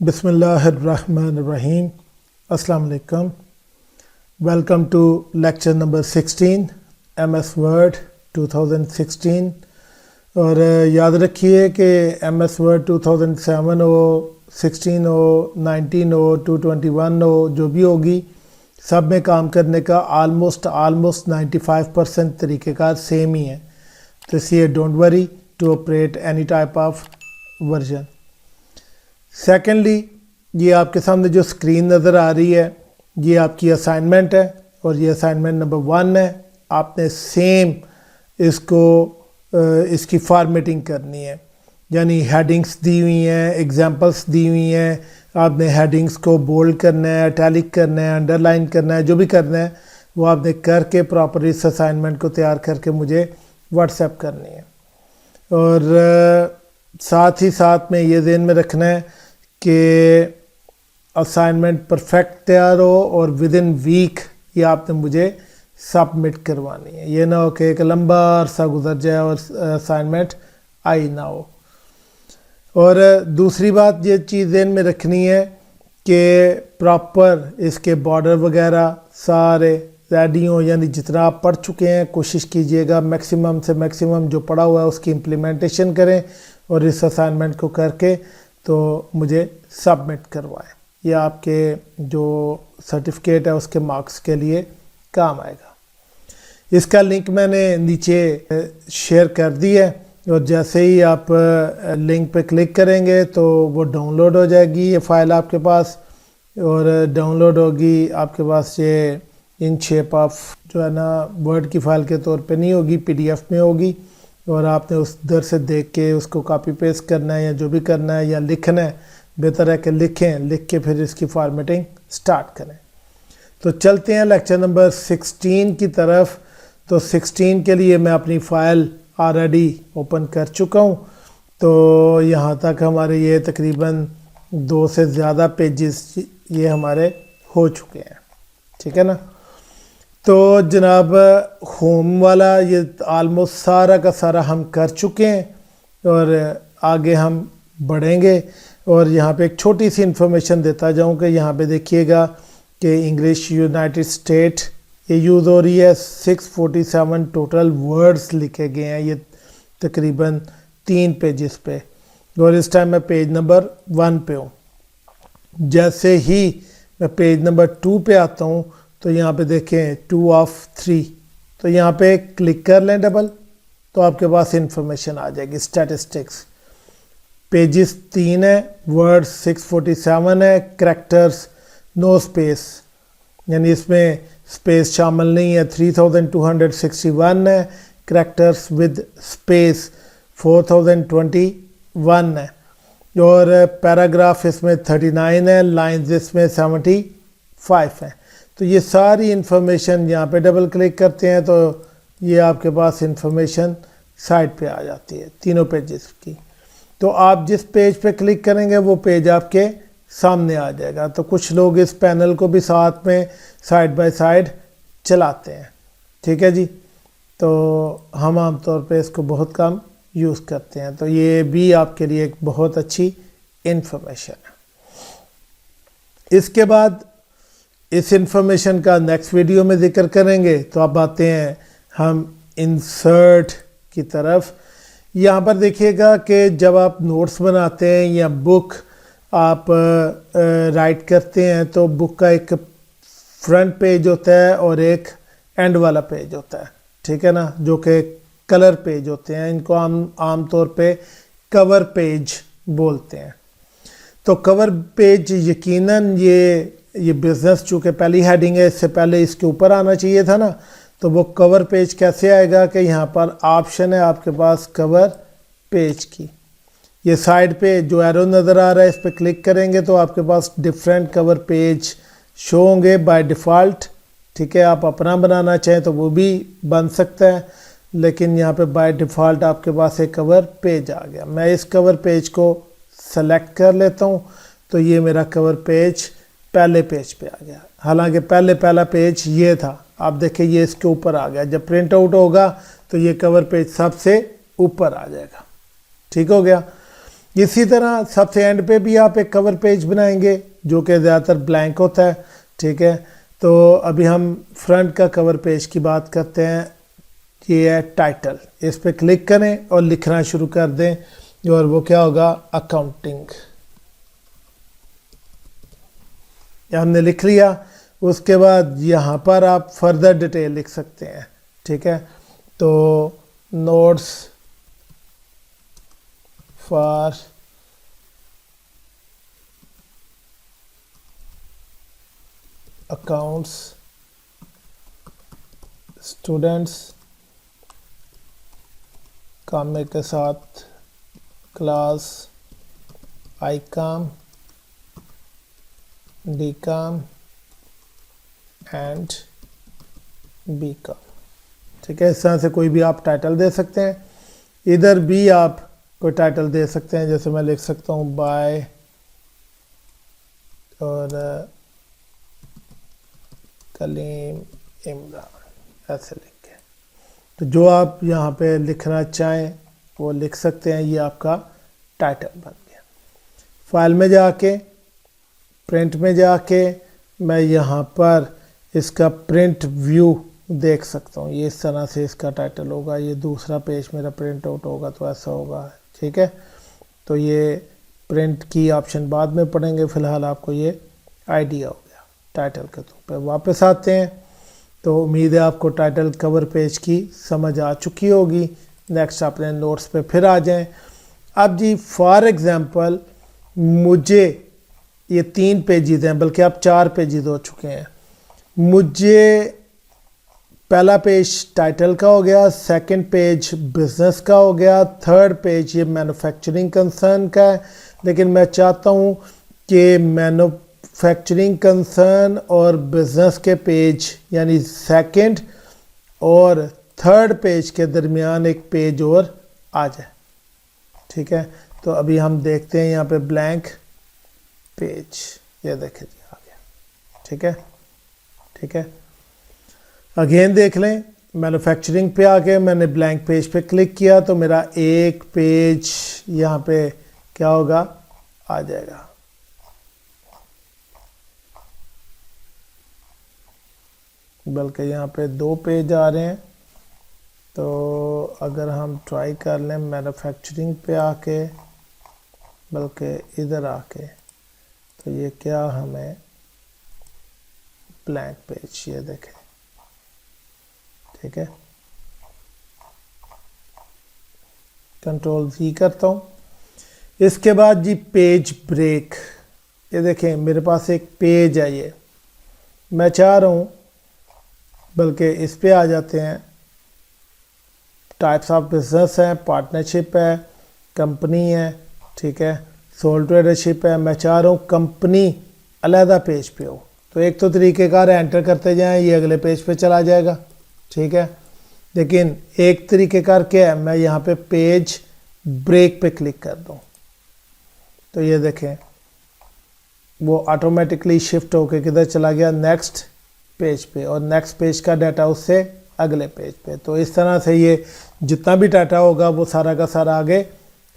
بسم اللہ الرحمن الرحیم. السلام علیکم. Welcome to lecture number 16 M S Word 2016. اور یاد رکھیے کہ ایم ایس ورڈ 2007 ہو 16 ہو 19 ہو 221 ہو جو بھی ہوگی سب میں کام کرنے کا آلموسٹ 95% طریقہ کار سیم ہی ہے. تو اس لیے don't worry to operate any type of version. Secondly یہ آپ کے سامنے جو اسکرین نظر آ رہی ہے یہ آپ کی اسائنمنٹ ہے اور یہ اسائنمنٹ نمبر 1 ہے. آپ نے سیم اس کی فارمیٹنگ کرنی ہے، یعنی ہیڈنگس دی ہوئی ہیں، ایگزامپلس دی ہوئی ہیں. آپ نے ہیڈنگس کو بولڈ کرنا ہے، اٹیلک کرنا ہے، انڈر لائن کرنا ہے، جو بھی کرنا ہے وہ آپ نے کر کے پراپر اس اسائنمنٹ کو تیار کر کے مجھے واٹس ایپ کرنی ہے. اور ساتھ ہی ساتھ میں یہ ذہن میں رکھنا ہے کہ اسائنمنٹ پرفیکٹ تیار ہو اور ود ان ویک یہ آپ نے مجھے سبمٹ کروانی ہے. یہ نہ ہو کہ ایک لمبا عرصہ گزر جائے اور اسائنمنٹ آئی نہ ہو. اور دوسری بات یہ چیز ذہن میں رکھنی ہے کہ پراپر اس کے بارڈر وغیرہ سارے ریڈی ہوں، یعنی جتنا آپ پڑھ چکے ہیں کوشش کیجئے گا میکسیمم سے میکسیمم جو پڑھا ہوا ہے اس کی امپلیمنٹیشن کریں اور اس اسائنمنٹ کو کر کے تو مجھے سبمٹ کروائیں. یہ آپ کے جو سرٹیفکیٹ ہے اس کے مارکس کے لیے کام آئے گا. اس کا لنک میں نے نیچے شیئر کر دی ہے اور جیسے ہی آپ لنک پہ کلک کریں گے تو وہ ڈاؤن لوڈ ہو جائے گی یہ فائل آپ کے پاس. اور ڈاؤن لوڈ ہوگی آپ کے پاس یہ ان شیپ آف جو ہے نا ورڈ کی فائل کے طور پہ نہیں ہوگی، پی ڈی ایف میں ہوگی. اور آپ نے اس در سے دیکھ کے اس کو کاپی پیسٹ کرنا ہے یا جو بھی کرنا ہے یا لکھنا ہے. بہتر ہے کہ لکھ کے پھر اس کی فارمیٹنگ سٹارٹ کریں. تو چلتے ہیں لیکچر نمبر 16 کی طرف. تو 16 کے لیے میں اپنی فائل آلریڈی اوپن کر چکا ہوں. تو یہاں تک ہمارے یہ تقریباً 2 سے زیادہ پیجز یہ ہمارے ہو چکے ہیں. ٹھیک ہے نا. تو جناب ہوم والا یہ آلموسٹ سارا کا سارا ہم کر چکے ہیں اور آگے ہم بڑھیں گے. اور یہاں پہ ایک چھوٹی سی انفارمیشن دیتا جاؤں کہ یہاں پہ دیکھیے گا کہ انگلش یونائٹڈ اسٹیٹ یہ یوز ہو رہی ہے. 647 ٹوٹل ورڈز لکھے گئے ہیں یہ تقریباً 3 پیجز پہ. اور اس ٹائم میں پیج نمبر 1 پہ ہوں. جیسے ہی میں پیج نمبر 2 پہ آتا ہوں تو یہاں پہ دیکھیں 2 of 3. تو یہاں پہ کلک کر لیں ڈبل تو آپ کے پاس انفارمیشن آ جائے گی. اسٹیٹسٹکس پیجز 3 ہے، ورڈ 647 ہے، کریکٹرز نو اسپیس یعنی اس میں اسپیس شامل نہیں ہے 3261 ہے، کریکٹرز ود اسپیس 4021 ہے. اور پیراگراف اس میں 39 ہے، لائنز اس میں 75 ہیں. تو یہ ساری انفارمیشن یہاں پہ ڈبل کلک کرتے ہیں تو یہ آپ کے پاس انفارمیشن سائٹ پہ آ جاتی ہے تینوں پیجز کی. تو آپ جس پیج پہ کلک کریں گے وہ پیج آپ کے سامنے آ جائے گا. تو کچھ لوگ اس پینل کو بھی ساتھ میں سائڈ بائی سائڈ چلاتے ہیں. ٹھیک ہے جی. تو ہم عام طور پہ اس کو بہت کم یوز کرتے ہیں. تو یہ بھی آپ کے لیے ایک بہت اچھی انفارمیشن ہے. اس کے بعد اس انفارمیشن کا نیکسٹ ویڈیو میں ذکر کریں گے. تو اب آتے ہیں ہم انسرٹ کی طرف. یہاں پر دیکھیے گا کہ جب آپ نوٹس بناتے ہیں یا بک آپ رائٹ کرتے ہیں تو بک کا ایک فرنٹ پیج ہوتا ہے اور ایک اینڈ والا پیج ہوتا ہے. ٹھیک ہے نا، جو کہ کلر پیج ہوتے ہیں. ان کو عام طور پہ کور پیج بولتے ہیں. تو کور پیج یقیناً یہ بزنس چونکہ پہلی ہیڈنگ ہے اس سے پہلے اس کے اوپر آنا چاہیے تھا نا. تو وہ کور پیج کیسے آئے گا کہ یہاں پر آپشن ہے آپ کے پاس کور پیج کی. یہ سائڈ پہ جو ایرو نظر آ رہا ہے اس پہ کلک کریں گے تو آپ کے پاس ڈیفرنٹ کور پیج شو ہوں گے بائی ڈیفالٹ. ٹھیک ہے، آپ اپنا بنانا چاہیں تو وہ بھی بن سکتا ہے لیکن یہاں پہ بائی ڈیفالٹ آپ کے پاس ایک کور پیج آ گیا. میں اس کور پیج کو سلیکٹ کر لیتا ہوں تو یہ میرا کور پیج پہلے پیج پہ آ گیا. حالانکہ پہلا پیج یہ تھا. آپ دیکھیں یہ اس کے اوپر آ گیا. جب پرنٹ آؤٹ ہوگا تو یہ کور پیج سب سے اوپر آ جائے گا. ٹھیک ہو گیا. اسی طرح سب سے اینڈ پہ بھی آپ ایک کور پیج بنائیں گے جو کہ زیادہ تر بلینک ہوتا ہے، ٹھیک ہے. تو ابھی ہم فرنٹ کا کور پیج کی بات کرتے ہیں. یہ ہے ٹائٹل، اس پہ کلک کریں اور لکھنا شروع کر دیں، اور وہ کیا ہوگا، اکاؤنٹنگ. ہم نے لکھ لیا. اس کے بعد یہاں پر آپ فردر ڈیٹیل لکھ سکتے ہیں، ٹھیک ہے. تو نوٹس فار اکاؤنٹس اسٹوڈنٹس، کامے کے ساتھ class I com, D com and B com, ٹھیک ہے. اس طرح سے کوئی بھی آپ ٹائٹل دے سکتے ہیں. ادھر بھی آپ کوئی ٹائٹل دے سکتے ہیں، جیسے میں لکھ سکتا ہوں بائی اور کلیم عمران، ایسے لکھ کے. تو جو آپ یہاں پہ لکھنا چاہیں وہ لکھ سکتے ہیں. یہ آپ کا ٹائٹل بن گیا. فائل میں جا کے، پرنٹ میں جا کے میں یہاں پر اس کا پرنٹ ویو دیکھ سکتا ہوں. یہ اس طرح سے اس کا ٹائٹل ہوگا. یہ دوسرا پیج میرا پرنٹ آؤٹ ہوگا تو ایسا ہوگا، ٹھیک ہے. تو یہ پرنٹ کی آپشن بعد میں پڑھیں گے، فی الحال آپ کو یہ آئیڈیا ہو گیا ٹائٹل کے طور پہ. واپس آتے ہیں. تو امید ہے آپ کو ٹائٹل کور پیج کی سمجھ آ چکی ہوگی. نیکسٹ اپنے نوٹس پہ پھر آ جائیں. اب جی فار ایگزامپل مجھے یہ 3 پیجز ہیں، بلکہ اب 4 پیجز ہو چکے ہیں. مجھے پہلا پیج ٹائٹل کا ہو گیا، سیکنڈ پیج بزنس کا ہو گیا، تھرڈ پیج یہ مینوفیکچرنگ کنسرن کا ہے. لیکن میں چاہتا ہوں کہ مینوفیکچرنگ کنسرن اور بزنس کے پیج یعنی سیکنڈ اور تھرڈ پیج کے درمیان ایک پیج اور آ جائے، ٹھیک ہے. تو ابھی ہم دیکھتے ہیں یہاں پہ بلینک پیج، یہ دیکھیں جی آ گیا، ٹھیک ہے. ٹھیک ہے، اگین دیکھ لیں. مینوفیکچرنگ پہ آ کے میں نے بلینک پیج پہ کلک کیا تو میرا ایک پیج یہاں پہ کیا ہوگا، آ جائے گا. بلکہ یہاں پہ 2 پیج آ رہے ہیں. تو اگر ہم ٹرائی کر لیں مینوفیکچرنگ پہ آ کے، بلکہ ادھر آ کے، تو یہ کیا ہمیں بلینک پیج، یہ دیکھیں، ٹھیک ہے. کنٹرول Z کرتا ہوں. اس کے بعد جی پیج بریک، یہ دیکھیں میرے پاس ایک پیج ہے. یہ میں چاہ رہا ہوں، بلکہ اس پہ آ جاتے ہیں. ٹائپس آف بزنس ہے، پارٹنرشپ ہے، کمپنی ہے، ٹھیک ہے، سول ٹریڈرشپ ہے. میں چاہ رہا ہوں کمپنی علیحدہ پیج پہ ہو. تو ایک تو طریقہ کار ہے انٹر کرتے جائیں، یہ اگلے پیج پہ چلا جائے گا، ٹھیک ہے. لیکن ایک طریقہ کار کیا ہے، میں یہاں پہ پیج بریک پہ کلک کر دوں تو یہ دیکھیں وہ آٹومیٹکلی شفٹ ہو کے کدھر چلا گیا، نیکسٹ پیج پہ، اور نیکسٹ پیج کا ڈیٹا اس سے اگلے پیج پہ. تو اس طرح سے یہ جتنا بھی ڈیٹا ہوگا وہ سارا کا سارا آگے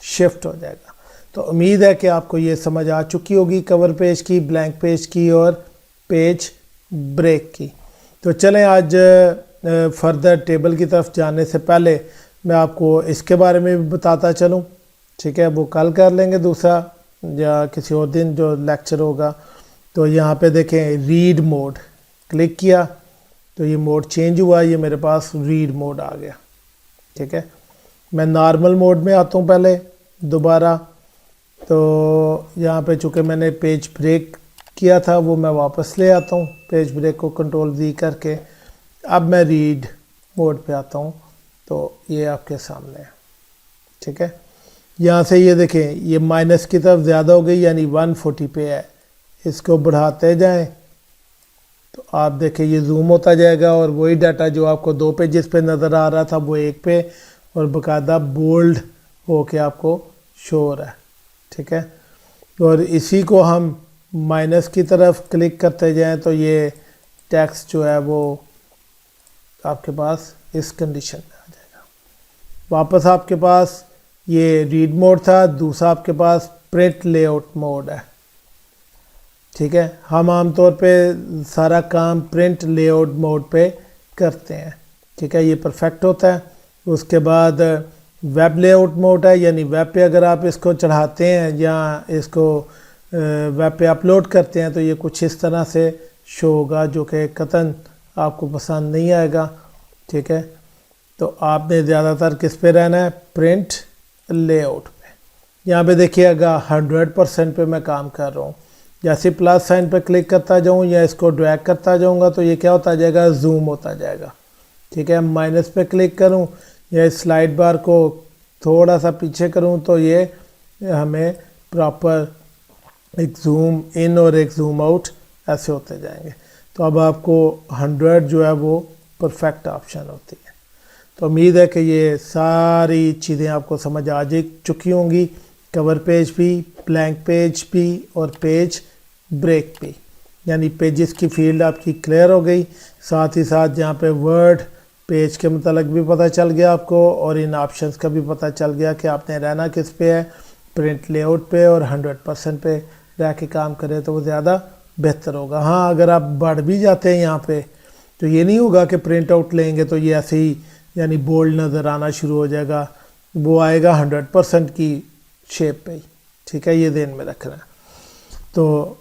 شفٹ ہو جائے گا. تو امید ہے کہ آپ کو یہ سمجھ آ چکی ہوگی کور پیج کی، بلینک پیج کی اور پیج بریک کی. تو چلیں آج فردر ٹیبل کی طرف جانے سے پہلے میں آپ کو اس کے بارے میں بھی بتاتا چلوں، ٹھیک ہے. وہ کل کر لیں گے دوسرا یا کسی اور دن جو لیکچر ہوگا. تو یہاں پہ دیکھیں ریڈ موڈ، کلک کیا تو یہ موڈ چینج ہوا، یہ میرے پاس ریڈ موڈ آ گیا، ٹھیک ہے. میں نارمل موڈ میں آتا ہوں پہلے دوبارہ. تو یہاں پہ چونکہ میں نے پیج بریک کیا تھا وہ میں واپس لے آتا ہوں، پیج بریک کو کنٹرول Z کر کے. اب میں ریڈ موڈ پہ آتا ہوں تو یہ آپ کے سامنے ہے، ٹھیک ہے. یہاں سے یہ دیکھیں یہ مائنس کی طرف زیادہ ہو گئی، یعنی 140 پہ ہے. اس کو بڑھاتے جائیں تو آپ دیکھیں یہ زوم ہوتا جائے گا، اور وہی ڈیٹا جو آپ کو 2 پیجز پہ نظر آ رہا تھا وہ 1 پہ اور باقاعدہ بولڈ ہو کے آپ کو شو ہو رہا ہے، ٹھیک ہے. اور اسی کو ہم مائنس کی طرف کلک کرتے جائیں تو یہ ٹیکسٹ جو ہے وہ آپ کے پاس اس کنڈیشن میں آ جائے گا. واپس آپ کے پاس یہ ریڈ موڈ تھا، دوسرا آپ کے پاس پرنٹ لے آؤٹ موڈ ہے. ٹھیک ہے، ہم عام طور پہ سارا کام پرنٹ لے آؤٹ موڈ پہ کرتے ہیں. ٹھیک ہے، یہ پرفیکٹ ہوتا ہے. اس کے بعد ویب لے آؤٹ موڈ ہے، یعنی ویب پہ اگر آپ اس کو چڑھاتے ہیں یا اس کو ویب پہ اپلوڈ کرتے ہیں تو یہ کچھ اس طرح سے شو ہوگا جو کہ قطعاً آپ کو پسند نہیں آئے گا. ٹھیک ہے، تو آپ نے زیادہ تر کس پہ رہنا ہے؟ پرنٹ لے آؤٹ پہ. یہاں پہ دیکھیے گا 100% پہ میں کام کر رہا ہوں. جیسے پلس سائن پہ کلک کرتا جاؤں یا اس کو ڈریگ کرتا جاؤں گا تو یہ کیا ہوتا جائے گا؟ زوم ہوتا جائے گا. ٹھیک ہے، مائنس پہ کلک کروں یا اس سلائڈ بار کو تھوڑا سا پیچھے کروں تو یہ ہمیں پراپر ایک زوم ان اور ایک زوم آؤٹ ایسے ہوتے جائیں گے. تو اب آپ کو 100 جو ہے وہ پرفیکٹ آپشن ہوتی ہے. تو امید ہے کہ یہ ساری چیزیں آپ کو سمجھ آ چکی ہوں گی. کور پیج بھی، بلینک پیج بھی اور پیج بریک بھی، یعنی پیجز کی فیلڈ آپ کی کلیئر ہو گئی. ساتھ ہی ساتھ یہاں پہ ورڈ پیج کے متعلق بھی پتہ چل گیا آپ کو، اور ان آپشنز کا بھی پتہ چل گیا کہ آپ نے رہنا کس پہ ہے، پرنٹ لے آؤٹ پہ، اور 100% پہ رہ کے کام کرے تو وہ زیادہ بہتر ہوگا. ہاں اگر آپ بڑھ بھی جاتے ہیں یہاں پہ تو یہ نہیں ہوگا کہ پرنٹ آؤٹ لیں گے تو یہ ایسے ہی یعنی بولڈ نظر آنا شروع ہو جائے گا. وہ آئے گا 100% کی شیپ پہ ہی. ٹھیک ہے، یہ ذہن میں رکھنا ہے. تو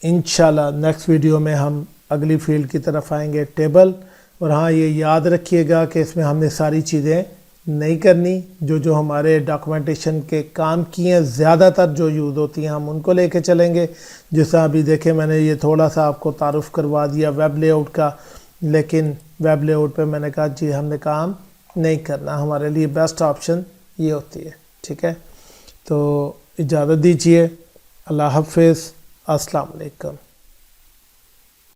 انشاءاللہ نیکسٹ ویڈیو میں ہم اگلی فیلڈ کی طرف آئیں گے، ٹیبل. اور ہاں یہ یاد رکھیے گا کہ اس میں ہم نے ساری چیزیں نہیں کرنی، جو ہمارے ڈاکومنٹیشن کے کام کی ہیں زیادہ تر جو یوز ہوتی ہیں ہم ان کو لے کے چلیں گے. جس طرح ابھی دیکھیں میں نے یہ تھوڑا سا آپ کو تعارف کروا دیا ویب لے آؤٹ کا، لیکن ویب لے آؤٹ پہ میں نے کہا جی ہم نے کام نہیں کرنا، ہمارے لیے بیسٹ آپشن یہ ہوتی ہے. ٹھیک ہے، تو اجازت دیجیے. اللہ حافظ، السلام علیکم.